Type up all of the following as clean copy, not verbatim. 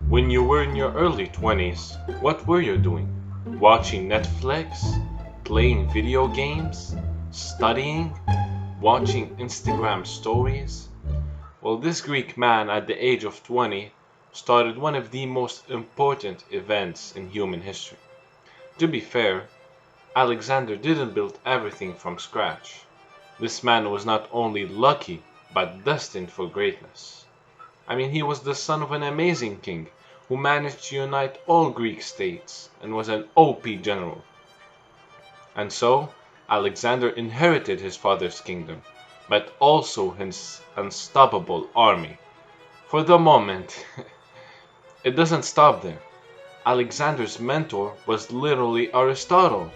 When you were in your early 20s, what were you doing? Watching Netflix? Playing video games? Studying? Watching Instagram stories? Well, this Greek man at the age of 20 started one of the most important events in human history. To be fair, Alexander didn't build everything from scratch. This man was not only lucky, but destined for greatness. He was the son of an amazing king who managed to unite all Greek states and was an OP general. And so, Alexander inherited his father's kingdom, but also his unstoppable army. For the moment, it doesn't stop there. Alexander's mentor was literally Aristotle.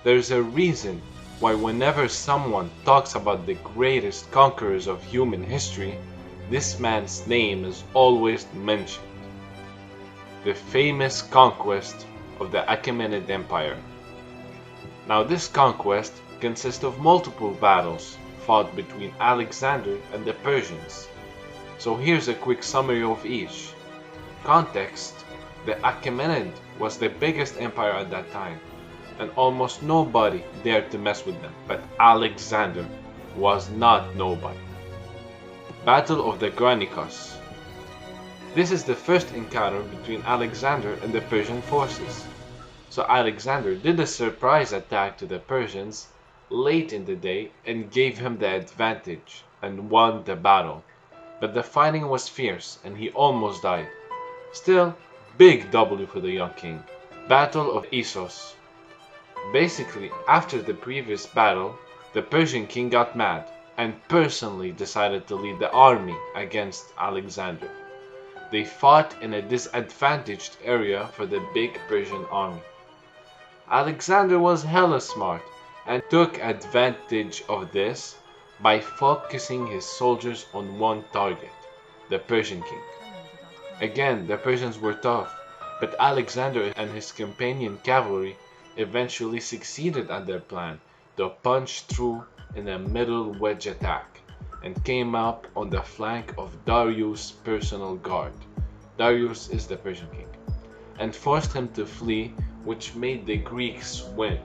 There's a reason why whenever someone talks about the greatest conquerors of human history, this man's name is always mentioned. The famous conquest of the Achaemenid Empire. Now this conquest consists of multiple battles fought between Alexander and the Persians. So here's a quick summary of each. Context: the Achaemenid was the biggest empire at that time, and almost nobody dared to mess with them, but Alexander was not nobody. Battle of the Granicus. This is the first encounter between Alexander and the Persian forces. So Alexander did a surprise attack to the Persians late in the day and gave him the advantage and won the battle. But the fighting was fierce and he almost died. Still, big W for the young king. Battle of Issos. Basically, after the previous battle, the Persian king got mad and personally decided to lead the army against Alexander. They fought in a disadvantaged area for the big Persian army. Alexander was hella smart and took advantage of this by focusing his soldiers on one target, the Persian king. Again, the Persians were tough, but Alexander and his companion cavalry eventually succeeded at their plan to punch through in a middle wedge attack and came up on the flank of Darius' personal guard. Darius is the Persian king, and forced him to flee, which made the Greeks win.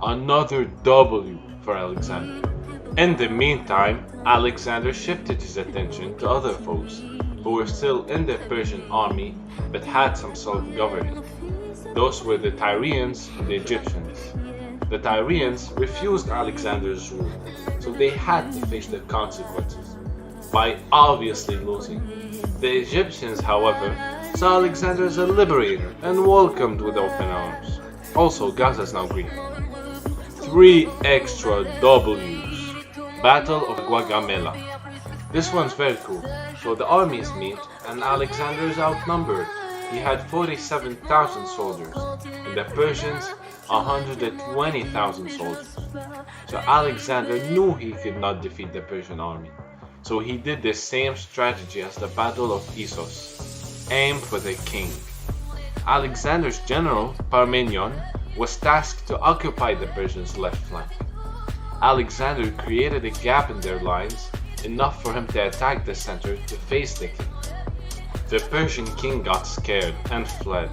Another W for Alexander. In the meantime, Alexander shifted his attention to other foes who were still in the Persian army but had some self-governing. Those were the Tyrians and the Egyptians. The Tyrians refused Alexander's rule, so they had to face the consequences by obviously losing. The Egyptians, however, saw Alexander as a liberator and welcomed with open arms. Also, Gaza is now Greek. 3 extra W's. Battle of Gaugamela. This one's very cool. So the armies meet and Alexander is outnumbered. He had 47,000 soldiers and the Persians 120,000 soldiers. So Alexander knew he could not defeat the Persian army. So he did the same strategy as the Battle of Issos. Aim for the king. Alexander's general, Parmenion, was tasked to occupy the Persians' left flank. Alexander created a gap in their lines, enough for him to attack the center to face the king. The Persian king got scared and fled,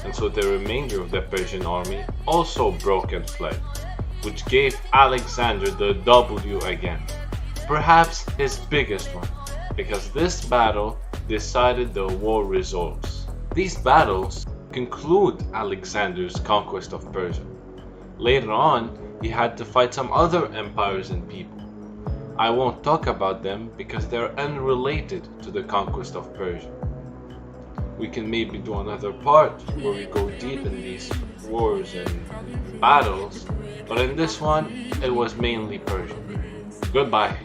and so the remainder of the Persian army also broke and fled, which gave Alexander the W again. Perhaps his biggest one, because this battle decided the war results. These battles conclude Alexander's conquest of Persia. Later on, he had to fight some other empires and people. I won't talk about them because they're unrelated to the conquest of Persia. We can maybe do another part where we go deep in these wars and battles, but in this one, it was mainly Persian. Goodbye.